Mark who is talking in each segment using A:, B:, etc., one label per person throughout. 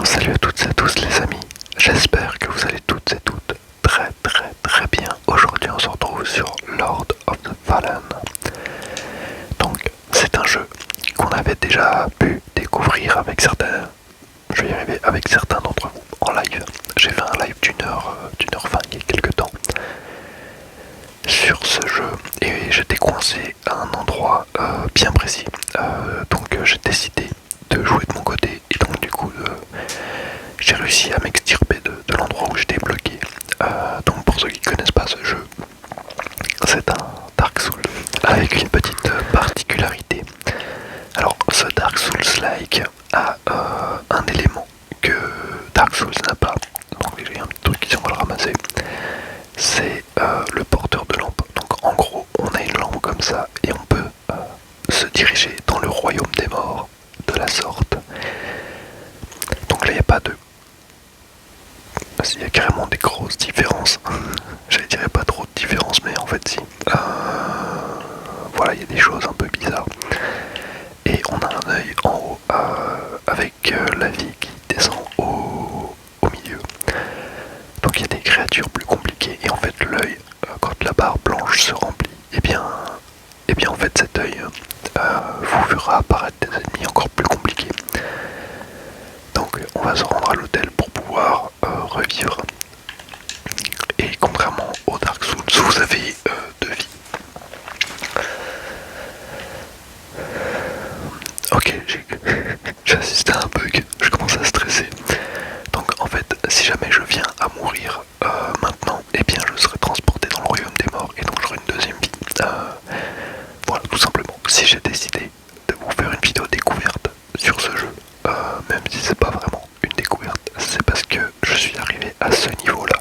A: Salut à toutes et à tous les amis, j'espère que vous allez toutes et toutes très bien. Aujourd'hui on se retrouve sur Lord of the Fallen. Donc c'est un jeu qu'on avait déjà pu découvrir avec certains, je vais y arriver, avec certains d'entre vous en live. J'ai fait un live d'une heure 20 il y a quelques temps sur ce jeu et j'étais coincé à un endroit bien précis. Donc j'ai décidé de jouer de mon côté et donc du coup j'ai réussi à m'extirper de l'endroit où j'étais bloqué. Donc pour ceux qui ne connaissent pas ce jeu, c'est un Dark Souls avec une petite particularité. Alors ce Dark Souls-like a un élément que Dark Souls n'a pas. Donc il y a un petit truc ici, on va le ramasser. C'est le porteur de lampe. Donc en gros on a une lampe comme ça et on peut se diriger dans le royaume des morts de la sorte. Donc là il n'y a pas de... Il y a carrément des grosses différences. J'allais dire pas trop de différences, mais en fait si. Voilà, il y a des choses un peu bizarres. Et on a un œil en haut avec la vie qui descend au milieu. Donc il y a des créatures plus compliquées. Et en fait l'œil, quand la barre blanche se remplit, et bien en fait cet œil vous fera apparaître des ennemis encore plus compliqués. Donc on va se rendre à l'hôtel pour pouvoir revivre. Et contrairement au Dark Souls, vous avez 2 vies. Ok, j'ai assisté à un bug, je commence à stresser. Donc en fait, si jamais je viens à mourir maintenant, eh bien je serai transporté dans le royaume des morts et donc j'aurai une deuxième vie. Voilà, tout simplement. Si j'ai décidé de vous faire une vidéo découverte sur ce jeu, même si c'est pas vraiment une découverte, c'est parce que je suis arrivé à ce niveau-là.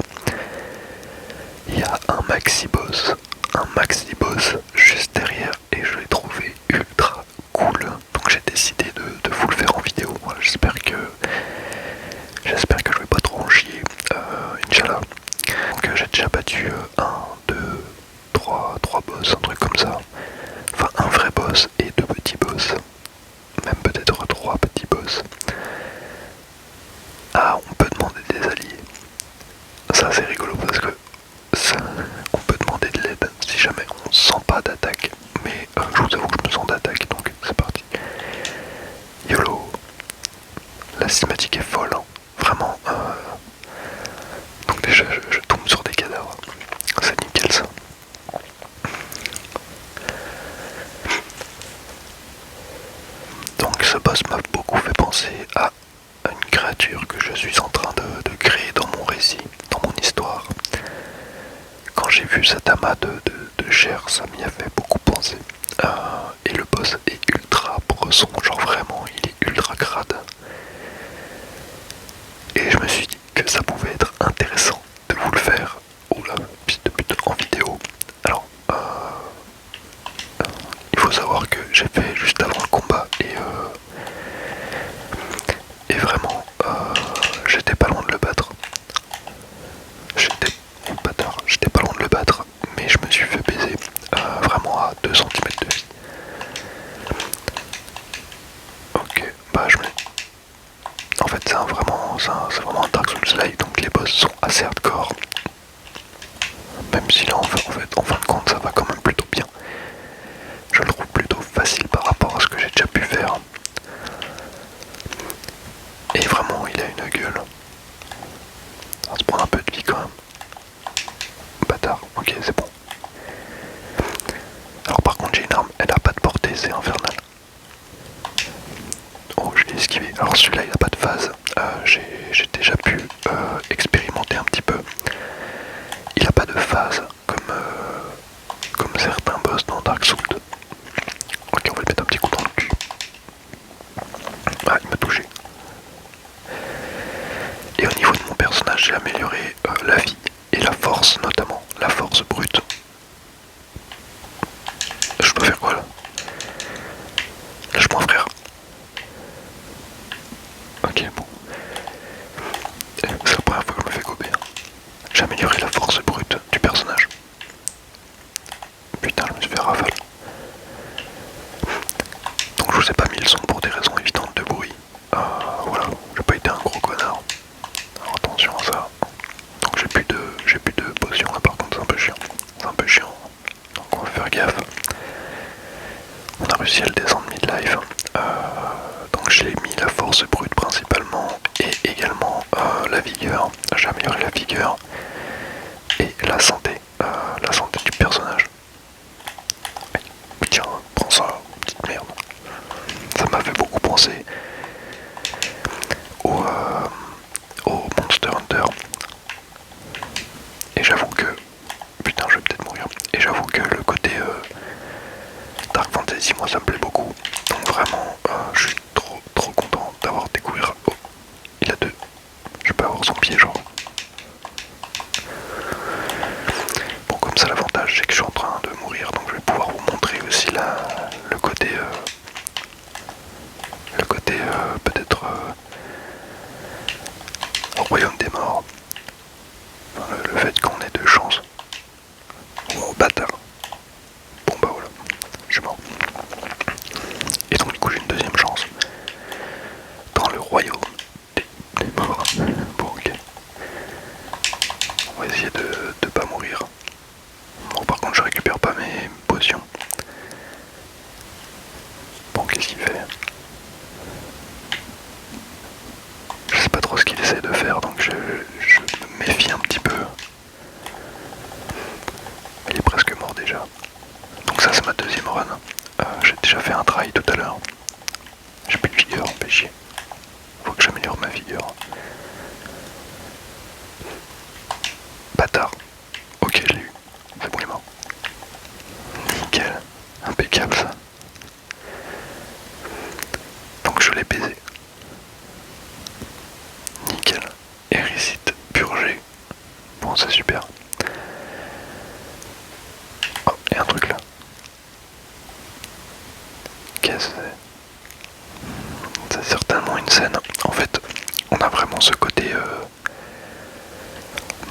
A: Il y a un maxi boss juste derrière et je l'ai trouvé ultra cool. Donc j'ai décidé de vous le faire en vidéo. Voilà, j'espère que je vais pas trop en chier. Inch'Allah. Donc j'ai déjà battu 1, 2, 3 boss, un truc comme ça. Enfin un vrai boss et 2 petits boss. Même peut-être 3 petits boss. Ah, on peut demander des alliés. Ça c'est rigolo parce que on peut demander de l'aide si jamais on se sent pas d'attaque. Mais je vous avoue que je me sens d'attaque, donc c'est parti. YOLO. La cinématique est folle, hein. Vraiment. Donc déjà je tombe sur des cadavres. C'est nickel ça. Donc ce boss m'a beaucoup fait penser à une créature que je suis en train de créer dans mon récit, dans mon histoire. Quand j'ai vu cet amas de chair, ça m'y a fait beaucoup penser. Et le boss est ultra bresson, genre vraiment, il est ultra crade. Et je me suis dit que ça pouvait être intéressant de vous le faire. Oula, piste de pute en vidéo. Alors, il faut savoir que j'ai fait juste avant le combat et vraiment, j'étais pas loin de le battre. J'étais pas loin de le battre, mais je me suis fait baiser vraiment à 2 centimètres de vie. Ok, bah je me... En fait c'est vraiment un Dark Souls-like, donc les boss sont assez hardcore. Même si là en fin de compte ça va quand même plutôt bien. Je le trouve plutôt facile par rapport à ce que j'ai déjà pu faire. Et vraiment il a une gueule. On va se prendre un peu de vie quand même. Bâtard, ok c'est bon. Alors par contre j'ai une arme, elle a pas de portée, c'est infernal. Oh je l'ai esquivé. Alors celui-là il a pas de phase. J'ai déjà pu expérimenter un petit peu. Il a pas de phase comme certains boss dans Dark Souls. Ok, on va le mettre un petit coup dans le cul. Ah, il m'a touché. Et au niveau de mon personnage, j'ai amélioré la vie et la force, notamment la force brute. Je peux faire quoi là? Lâche-moi frère. Ok, bon. C'est la première fois que je me fais gober. Hein. J'ai amélioré la force brute du personnage. Putain, je me suis fait rafale. Donc je vous ai pas mis le son pour des raisons évidentes de bruit. Voilà, j'ai pas été un gros connard. force brute principalement et également la vigueur. J'ai amélioré la vigueur et la santé du personnage. Tiens, prends ça, petite merde. Ça m'a fait beaucoup penser au, Monster Hunter. Et j'avoue que... Putain, je vais peut-être mourir. Et j'avoue que le côté Dark Fantasy, moi ça me plaît beaucoup. Donc vraiment, je suis trop content d'avoir découvert... Oh, il a deux. Je peux avoir son pied genre. Bon, comme ça l'avantage c'est que je suis en train de mourir, donc je vais pouvoir vous montrer aussi le côté... peut-être... au royaume des morts. Enfin, le fait qu'on ait de chance. Oh bâtard. Bon bah voilà, je suis mort. Et donc du coup j'ai une deuxième chance. Dans le royaume des morts. Bon ok. On va essayer de pas mourir. Bon par contre je récupère pas mes potions. Bon qu'est-ce qu'il fait? Je sais pas trop ce qu'il essaie de faire donc je me méfie un petit peu. Il est presque mort déjà. Donc ça c'est ma deuxième run. J'ai déjà fait un trail tout à l'heure. J'ai plus de vigueur, fait chier. Faut que j'améliore ma vigueur. Bâtard. Ok, je l'ai eu. C'est bon, il est mort. Nickel. Impeccable ça. Donc je l'ai baisé. Nickel. Héricite purgé. Bon, c'est super. Oh, et un truc là. Qu'est-ce que c'est? C'est certainement une scène. En fait, on a vraiment ce côté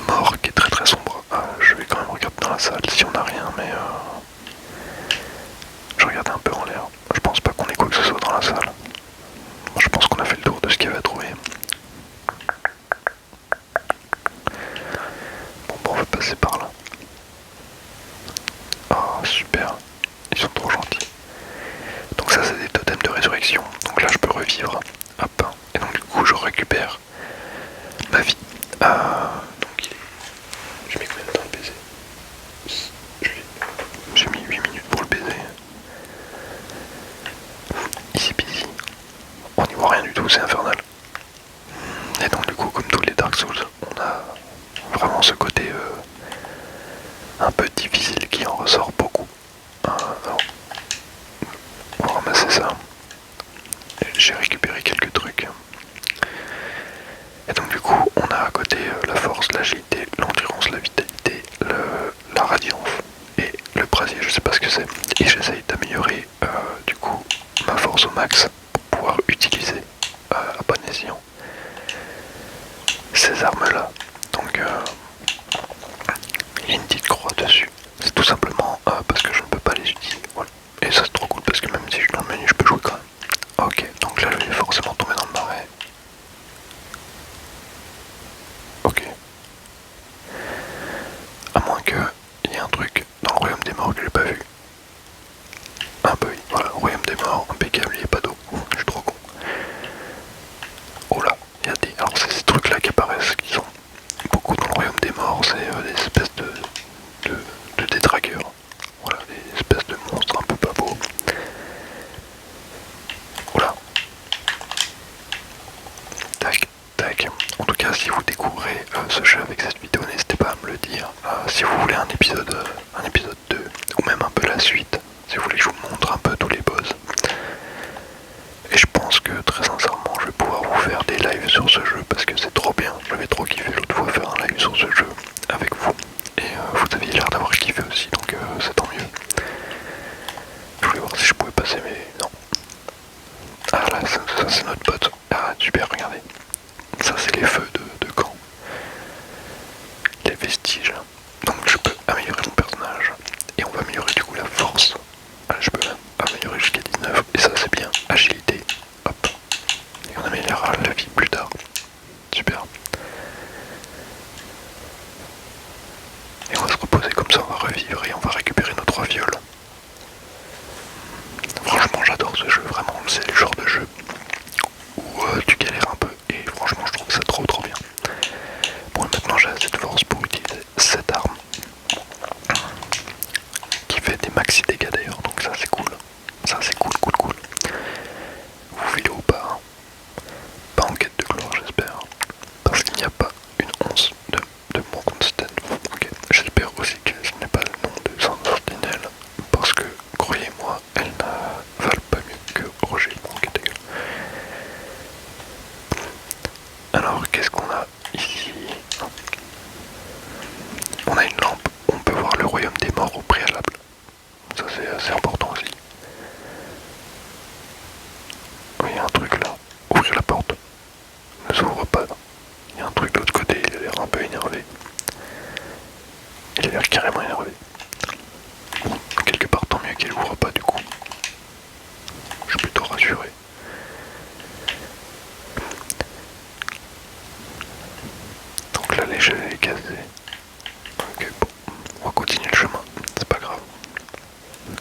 A: mort qui est très sombre. Je vais quand même regarder dans la salle si on n'a rien, mais je regarde un peu en l'air. Je pense pas qu'on ait quoi que ce soit dans la salle. Je pense qu'on a fait le tour de ce qu'il y avait à trouver. Bon, on va passer par là. Oh, super. Ils sont trop gentils. Donc ça, c'est des totems de résurrection. Donc là, je peux revivre. Hop. Et donc du coup, je récupère ma vie. Donc il est... J'ai mis combien de temps à le baiser? J'ai mis 8 minutes pour le baiser. Easy peasy. On n'y voit rien du tout, c'est infernal. Et donc du coup, comme tous les Dark Souls, on a vraiment ce côté un peu difficile qui en ressort beaucoup. Alors, on va ramasser ça. J'ai récupéré quelques trucs. Et donc du coup, on a à côté la force, l'agilité, l'endurance, la vitalité, la radiance et le brasier, je sais pas ce que c'est. Et j'essaye d'améliorer du coup ma force au max pour pouvoir utiliser à bon escient ces armes là. Donc il y a une petite croix dessus. C'est tout simplement parce que je ne peux pas les utiliser. Voilà. Et ça c'est trop cool parce que même si je suis dans le menu, je peux jouer quand même. Ok, donc là je vais forcément tomber dans le marais. Ok. À moins que il y ait un truc dans le royaume des morts que j'ai pas vu. Un peu, oui. Voilà, royaume des morts, impeccable, il n'y a pas d'eau. Je suis trop con. Oh là, il y a des... Alors c'est ces trucs là qui apparaissent, qui sont beaucoup dans le royaume des morts, c'est des espèces de détraqueurs. Voilà, des espèces de monstres un peu pas beaux. Voilà. Tac, tac. En tout cas, si vous découvrez ce jeu avec cette vidéo, n'hésitez pas à me le dire. Si vous voulez un épisode 2, ou même un peu la suite, si vous voulez que je vous montre un peu tous les boss. Et je pense que très sincèrement, je vais pouvoir vous faire des lives sur ce jeu parce que c'est trop bien. J'avais trop kiffé l'autre fois faire un live sur ce jeu avec vous. Et vous aviez l'air d'avoir kiffé aussi, donc c'est tant mieux. Je voulais voir si je pouvais passer, mais non. Ah là, ça c'est notre pote. Ah super, regardez. Ça c'est les feux de camp. Les vestiges. Donc je peux améliorer mon personnage. Et on va améliorer du coup la force. Ah, je peux même améliorer jusqu'à 19. Et ça c'est bien. Agilité. Hop. Et on améliorera la vie plus tard. Super. Et on va se reposer comme ça, on va revivre et on va récupérer nos 3 viols. Franchement j'adore ce jeu, vraiment c'est le genre de jeu où Alors, qu'est-ce qu'on a ici? On a une lampe où on peut voir le royaume des morts au préalable. Ça, c'est assez important aussi. Oui, il y a un truc là. Ouvrir la porte. Ne s'ouvre pas. Il y a un truc de l'autre côté, il a l'air un peu énervé. Il a l'air carrément énervé. Bon, quelque part, tant mieux qu'il ouvre pas du coup. Je suis plutôt rassuré. Donc là, l'échelle est cassée. Ok, bon, on va continuer le chemin. C'est pas grave.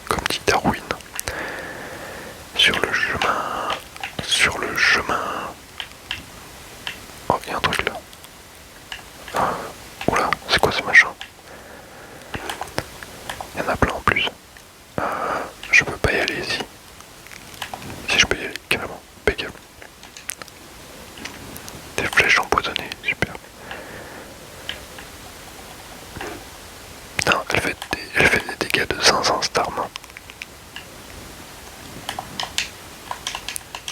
A: Comme dit Darwin. Sur le chemin. Sur le chemin. Oh, il y a un truc là. Oula, c'est quoi ce machin? Il y en a plein en plus. Je peux pas y aller ici. Si je peux y aller, carrément. Impeccable. Des flèches empoisonnées, super. Non, elle fait des dégâts de 500 cette arme.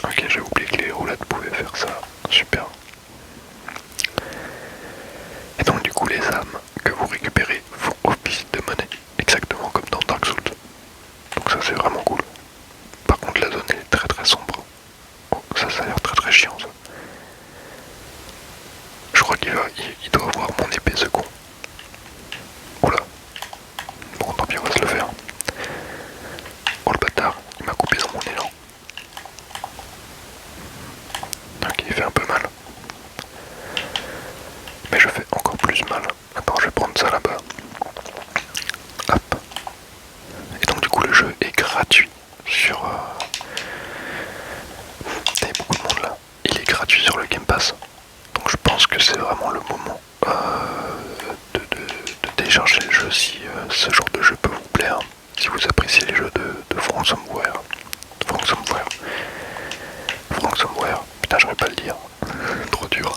A: Ok, j'ai oublié que les roulades pouvaient faire ça. Super. Et donc du coup les âmes que vous récupérez font office de monnaie, exactement comme dans Dark Souls. Donc ça c'est vraiment cool. Par contre la zone elle est très très sombre. Oh, ça a l'air très très chiant ça. Je crois il doit avoir mon épée second. Oula. Bon tant pis on va se le faire. Oh le bâtard, il m'a coupé dans mon élan. Ok, il fait un peu mal. Mais je fais encore plus mal. Attends, je vais prendre ça là-bas. Hop. Et donc du coup le jeu est gratuit sur... Il y a beaucoup de monde là. Il est gratuit sur le Game Pass. Donc je pense que c'est vraiment le moment de télécharger le jeu si ce genre de jeu peut vous plaire. Si vous appréciez les jeux de From Software. From Software. From Software. Putain, j'aurais pas le dire. Trop dur.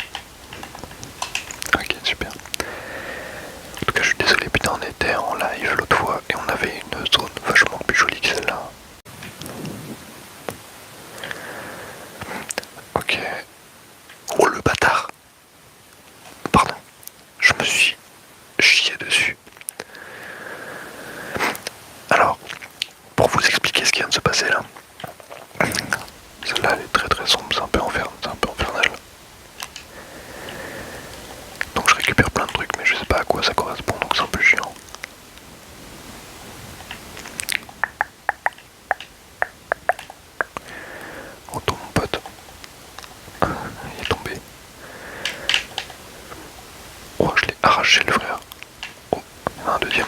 A: Ok, super. En tout cas, je suis désolé, putain, on était en live l'autre fois et on avait une zone vachement plus jolie que celle-là. Ok. Oh le bâtard. Pardon. Je me suis chié dessus. Alors, pour vous expliquer ce qui vient de se passer là. Celle-là elle est très très sombre, c'est un peu infernal. Donc je récupère plein de trucs mais je sais pas à quoi ça correspond donc c'est un peu chiant. Oh ton mon pote. Il est tombé. Oh je l'ai arraché le frère. Oh, il y en a un deuxième.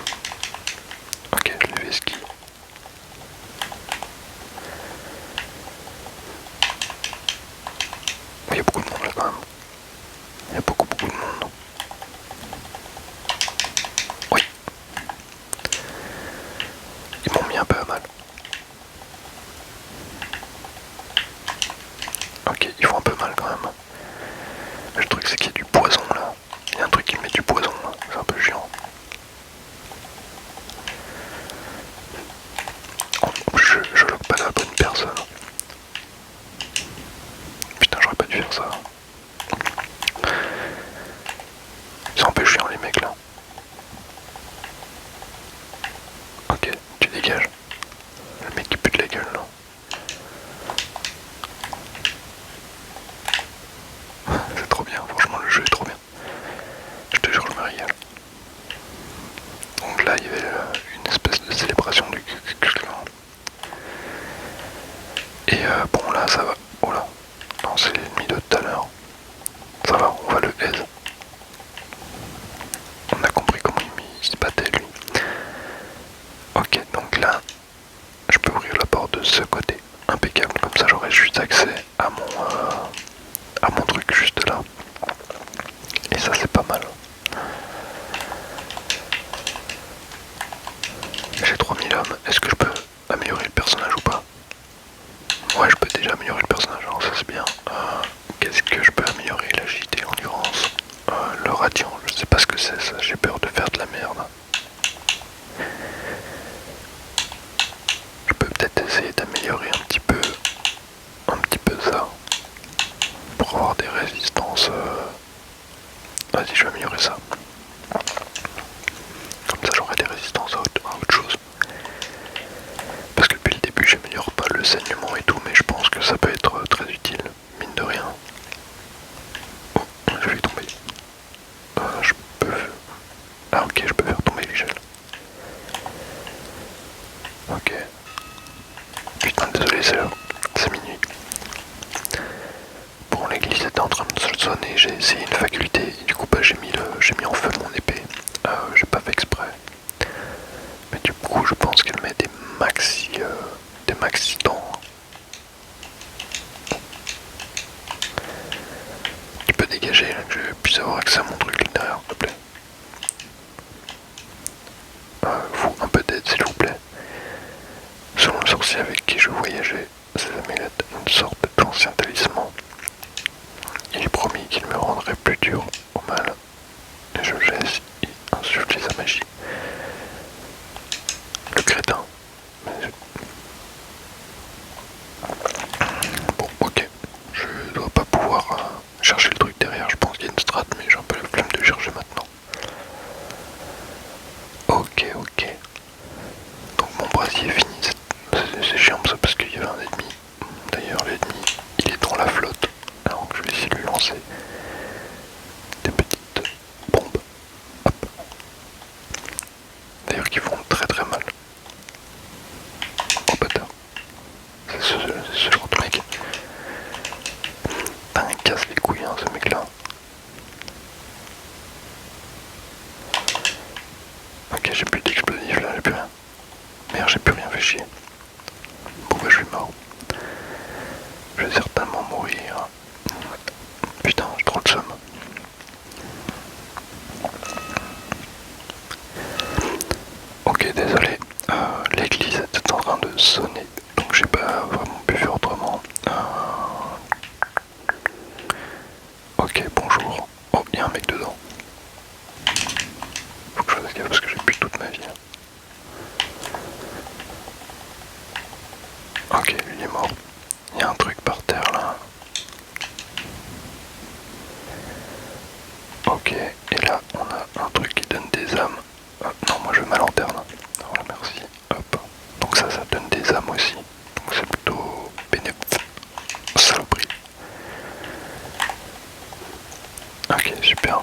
A: Ok, je l'ai fait ski. Il y a beaucoup de monde là quand même. Il y a beaucoup de monde. Oui. Ils m'ont mis un peu à mal. Ok, ils font un peu mal quand même. Mais le truc c'est qu'il y a du poison là. Il y a un truc qui met du poison là. C'est un peu chiant. Je loque pas la bonne personne. Putain, j'aurais pas dû faire ça. Ils sont un peu chiants les mecs là. Ok, tu dégages. Le mec qui pue de la gueule là. C'est trop bien, franchement le jeu est trop bien. Je te jure, je me régale. Donc là il y avait une espèce de célébration du clan. Et bon là ça va. Oh là. Non, c'est l'ennemi de tout à l'heure. Ça va, on va le aide. On a compris comment il se battait lui. Ok, donc là, je peux ouvrir la porte de ce côté. Impeccable, comme ça j'aurai juste accès à mon truc juste là. Et ça c'est pas mal. J'ai 3000 hommes, est-ce que je peux améliorer le personnage ou pas? Ouais, je peux déjà améliorer le personnage, alors ça c'est bien. Qu'est-ce que je peux améliorer? L'agilité, l'endurance, le radiant, je sais pas ce que c'est ça, j'ai peur de faire de la merde. Je peux peut-être essayer d'améliorer un petit peu ça, pour avoir des résistances. Vas-y, je vais améliorer ça. Comme ça j'aurai des résistances à autre chose. Parce que depuis le début j'améliore pas le saignement et tout, mais je pense que ça peut être très utile, mine de rien. Oh, je vais tomber. Je peux... Ah ok, je peux faire tomber l'échelle. Ok. Putain, désolé, c'est minuit. Bon, l'église était en train de se sonner, j'ai essayé une faculté et du coup bah, j'ai mis en feu mon épée. J'ai pas fait exprès. Mais du coup je pense qu'elle met des maxi temps. Tu peux dégager là, que je puisse avoir accès à mon truc là derrière, s'il te plaît. Vous, un peu d'aide s'il vous plaît. Selon le sorcier avec qui je voyageais, ces amulettes, une sorte d'ancien talisman. Il promis qu'il me rendrait plus dur au mal, et je laisse y insuffler sa magie. Le crétin. Bon, ok. Je dois pas pouvoir chercher le truc derrière, je pense qu'il y a une strat, mais j'ai un peu la flemme de chercher maintenant. Ok, ok. Donc mon brasier est fini, c'est chiant ça parce qu'il y avait un ennemi. D'ailleurs l'ennemi, il est dans la flotte. Alors je vais essayer de lui lancer des petites bombes. Hop. D'ailleurs qui font très très mal. Oh bâtard. C'est ce genre de mec. Putain, il casse les couilles hein, ce mec là. Ok, j'ai plus d'explosifs là, j'ai plus rien. Merde, j'ai plus rien fait chier. Bon bah je suis mort. Je vais certainement mourir. Putain, j'ai trop le seum. Ok, désolé. L'église était en train de sonner, donc j'ai pas vraiment pu faire autrement. Ok, bonjour. Oh, il y a un mec dedans. Faut que je fasse gaffe parce que j'ai plus toute ma vie. Ok, lui il est mort. Il y a un truc par terre là. Ok, et là on a un truc qui donne des âmes. Non, moi je veux ma lanterne. Voilà, merci. Hop. Donc ça donne des âmes aussi. Donc c'est plutôt bénéfique. Saloperie. Ok, super.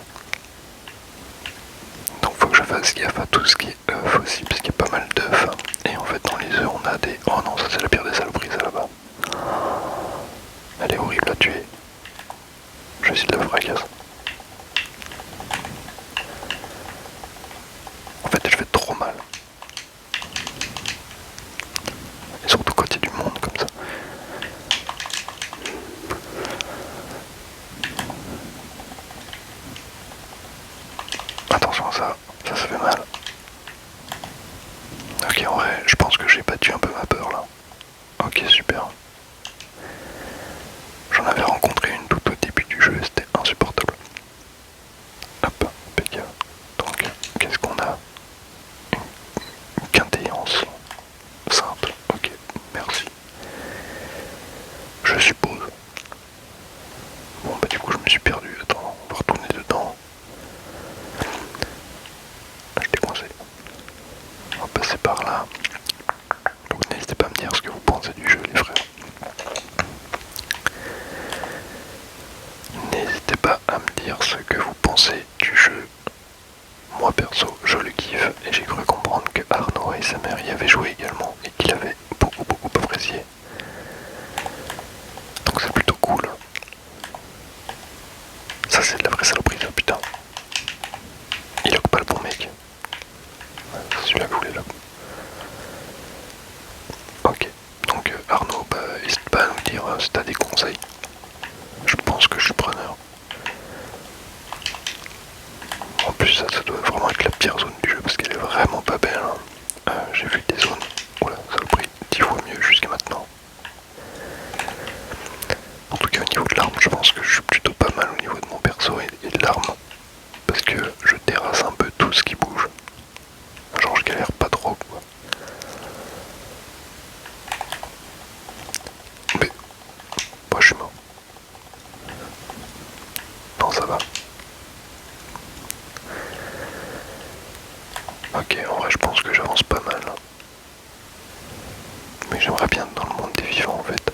A: Donc faut que je fasse gaffe à tout ce qui est œufs aussi, parce qu'il y a pas mal d'œufs. Et en fait dans les œufs on a des... Oh non, ça c'est la pire des saloperies ça là-bas. Elle est horrible à tuer. Je vais essayer de la fracasser. En fait elle fait trop mal. Et surtout quand il y a du monde comme ça. Attention à ça, ça fait mal. Ok, en vrai, je pense que j'ai battu un peu ma peur là. Ok, super. J'en avais rencontré une tout au début du jeu et c'était insupportable. Hop, impeccable. Donc, qu'est-ce qu'on a? Une quintéance simple. Ok, merci. Je suppose. Bon, bah du coup, je me suis perdu. Attends, on va retourner dedans. Je t'ai coincé. On va passer par là. Donc, n'hésitez pas à me dire ce que vous pensez du jeu, les frères. N'hésitez pas à me dire ce que vous pensez du jeu. Moi perso, je le kiffe et j'ai cru comprendre que Arnaud et sa mère y avaient joué également et qu'il avait beaucoup apprécié. Donc c'est plutôt cool. Ça c'est de la vraie saloperie ça, putain. Il lock pas le bon mec. C'est celui-là que je voulais là. Ok, donc Arnaud, bah n'hésite pas à nous dire si t'as des conseils. Je pense que je suis preneur. En plus ça doit vraiment être la pire zone du jeu parce qu'elle est vraiment pas belle. Hein. J'ai vu des zones, oula, ça a pris 10 fois mieux jusqu'à maintenant. En tout cas au niveau de l'arme, je pense que je suis plutôt pas mal au niveau de mon perso et de l'arme. Ok, en vrai je pense que j'avance pas mal. Mais j'aimerais bien être dans le monde des vivants en fait.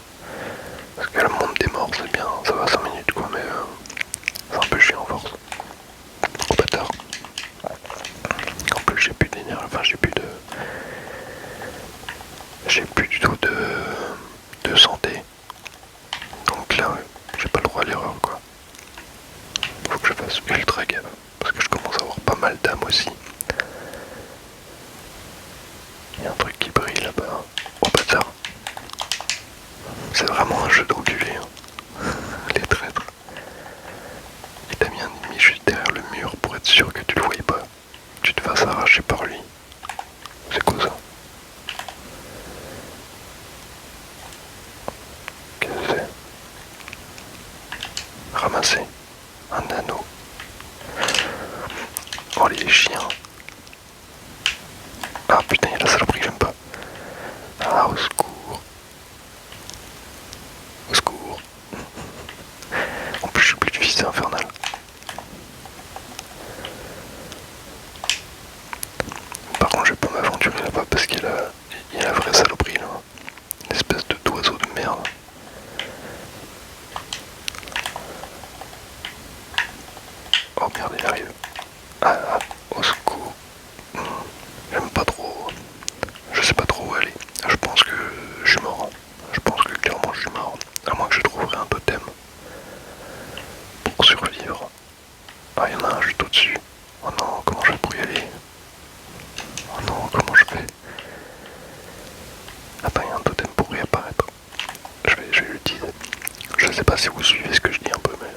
A: Parce que le monde des morts c'est bien, ça va 5 minutes quoi, mais c'est un peu chiant en force. Oh bâtard. En plus j'ai plus d'énergie, enfin j'ai plus de... J'ai plus du tout de santé. Donc là j'ai pas le droit à l'erreur quoi. Faut que je fasse ultra gaffe. Parce que je commence à avoir pas mal d'âmes aussi. Il y a un truc qui brille là-bas. Oh bâtard. C'est vraiment un jeu d'enculé. Hein. Les traîtres. Il t'a mis un ennemi juste derrière le mur pour être sûr que tu le voyais pas. Tu te fasses arracher par lui. C'est quoi ça? Qu'est-ce que c'est? Ramasser un anneau. Oh les chiens. Ah putain, il y a la saloperie que j'aime pas. Ah au secours. Au secours. En plus je suis plus de fils infernal. Par contre je vais pas m'aventurer là-bas parce qu'il y a la vraie saloperie là. Une espèce d'oiseau de merde. Oh merde il arrive. Ah, au secours. J'aime pas trop. Je sais pas trop où aller. Je pense que je suis mort. Je pense que clairement je suis mort. À moins que je trouverai un totem pour survivre. Ah il y en a un juste au-dessus. Oh non, comment je vais pour y aller? Oh non, comment je fais? Attends, il y a un totem pour réapparaître. Je vais l'utiliser. Je sais pas si vous suivez ce que je dis un peu, mais...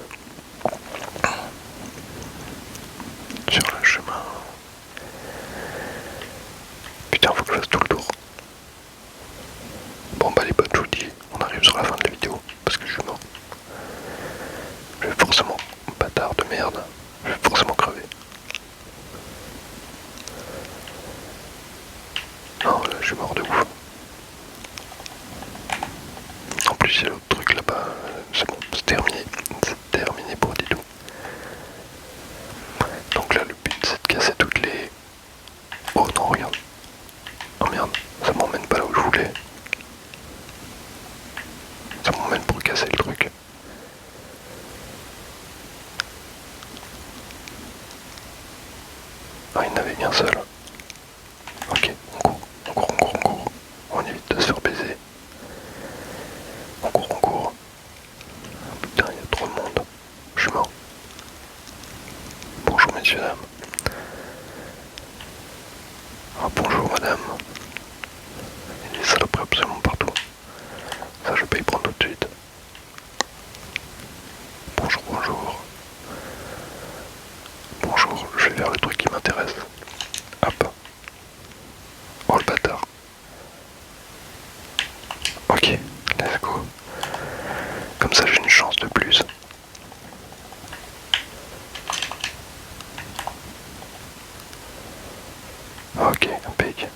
A: Sur le chemin... Putain, faut que je fasse tout le tour. Bon bah les potes, je vous dis, on arrive sur la fin de la vidéo, parce que je suis mort. Je vais forcément, bâtard de merde, je vais forcément crever. Non, là, je suis mort de ouf. En plus, il y a l'autre truc là-bas, c'est bon, c'est terminé. C'est terminé pour Didou. Donc là, le but, c'est de casser toutes les... Oh non, regarde. Oh merde, ça m'emmène pas là où je voulais. Ça m'emmène pour casser le truc. Ah, il y en avait bien seul. Ok, on court, on court, on court, on court. On évite de se faire baiser. On court, on court. Putain, il y a trop de monde. Je suis mort. Bonjour messieurs, dames. Ah, bonjour madame. Il y a des saloperies absolument partout. Ça, je peux y prendre tout de suite. Bonjour, bonjour. Bonjour, je vais vers le truc qui m'intéresse. Hop. Oh le bâtard. Ok, let's go. Comme ça j'ai une chance de plus. Ok, impec.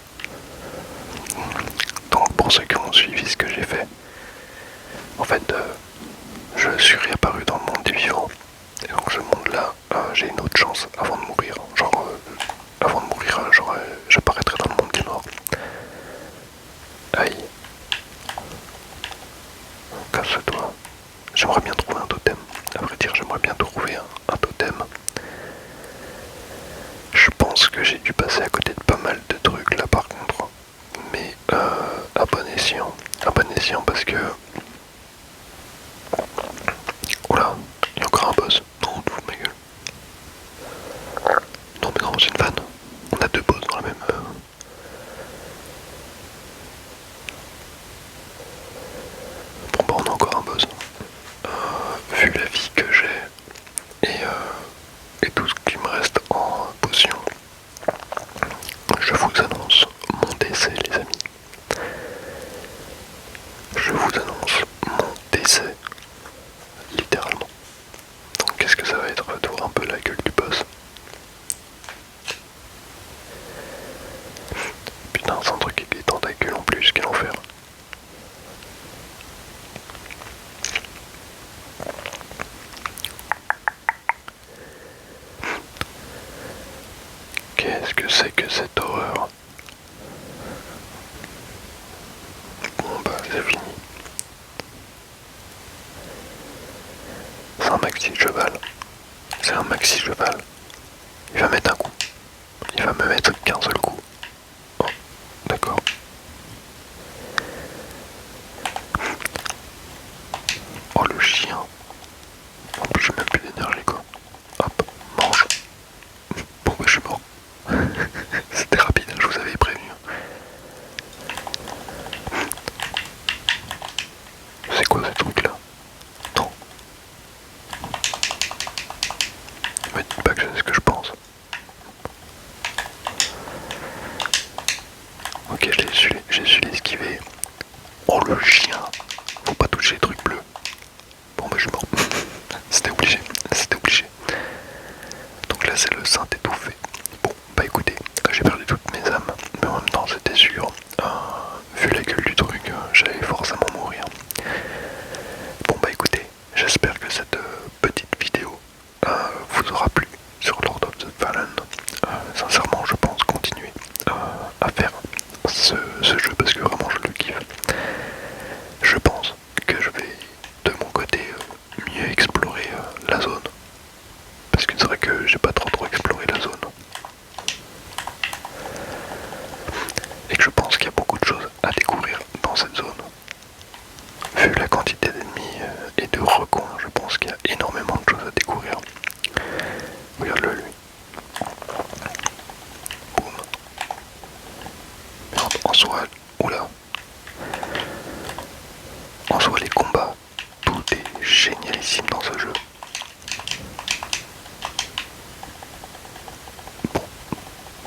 A: Donc pour ceux qui ont suivi ce que j'ai fait, en fait je suis réapparu dans le monde des vivants. Et donc ce monde là, j'ai une autre chance avant de mourir. Genre avant de mourir, j'apparaîtrai dans le monde des morts. Aïe. Casse-toi. J'aimerais bien trouver un totem. À vrai dire, j'aimerais bien trouver un totem. Je pense que j'ai dû passer à côté de pas mal de trucs là par contre. Mais à bon escient. À bon escient parce que... Oula, il y a encore un boss. Non, tu fous de ma gueule. Non mais non, c'est une vanne. On a deux boss dans la même... Bon bah on a encore un boss. Vu la vie que j'ai et tout ce qui me reste en potion, je vous annonce mon décès les amis. Je vous annonce mon décès, littéralement. Donc qu'est-ce que ça va être de voir un peu la gueule du boss. Putain, c'est un truc avec des tentacules en plus, quel enfer. Qu'est-ce que c'est que cette horreur? Bon bah c'est fini. C'est un maxi cheval. C'est un maxi cheval. Il va mettre un coup. Il va me mettre qu'un seul coup. Oh, d'accord. Oh le chien. En plus j'ai même plus d'énergie quoi. Hop, mange. Bon bah je suis mort. C'était rapide, je vous avais prévenu. C'est quoi ce truc là? Non. Me dites pas que c'est ce que je pense. Ok, j'ai su l'esquiver. Oh le chien. Faut pas toucher les trucs bleus. Bon bah je suis mort. C'était obligé. C'était obligé. Donc là c'est le saint étouffé. Bon bah écoutez, j'ai perdu toutes mes âmes. Mais en même temps c'était sûr. Vu la gueule du truc, j'allais forcément mourir. Bon bah écoutez, j'espère que cette petite vidéo vous aura plu sur Lord of the Fallen. Sincèrement je pense continuer à faire ce jeu parce que vraiment je le kiffe. Je pense que je vais de mon côté mieux explorer la zone. Parce que c'est vrai que j'ai pas trop exploré la zone. Et que je pense qu'il y a beaucoup de choses à découvrir dans cette zone. Vu la quantité d'ennemis et de recoins, je pense qu'il y a énormément de choses à découvrir. Regarde-le lui. Boum. Mais en soi, oula. En soi les combats, tout est génialissime dans ce jeu. Bon,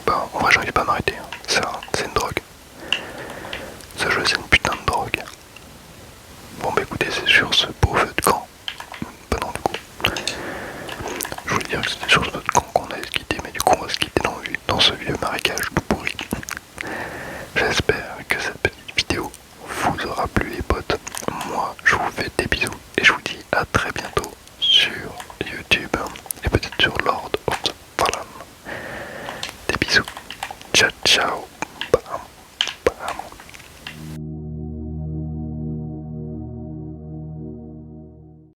A: bah en vrai j'arrive pas à m'arrêter, hein. C'est une drogue. Ce jeu c'est une putain de drogue. Bon bah écoutez, c'est sur ce beau feu de camp. Bah non du coup. Je voulais dire que c'était sur ce feu de camp qu'on allait se quitter, mais du coup on va se quitter dans ce vieux marécage tout pourri. J'espère que cette petite vidéo vous aura plu les potes. Moi je vous fais des bisous et je vous dis à très bientôt sur YouTube et peut-être sur Lord of the Fallen. Des bisous. Ciao ciao.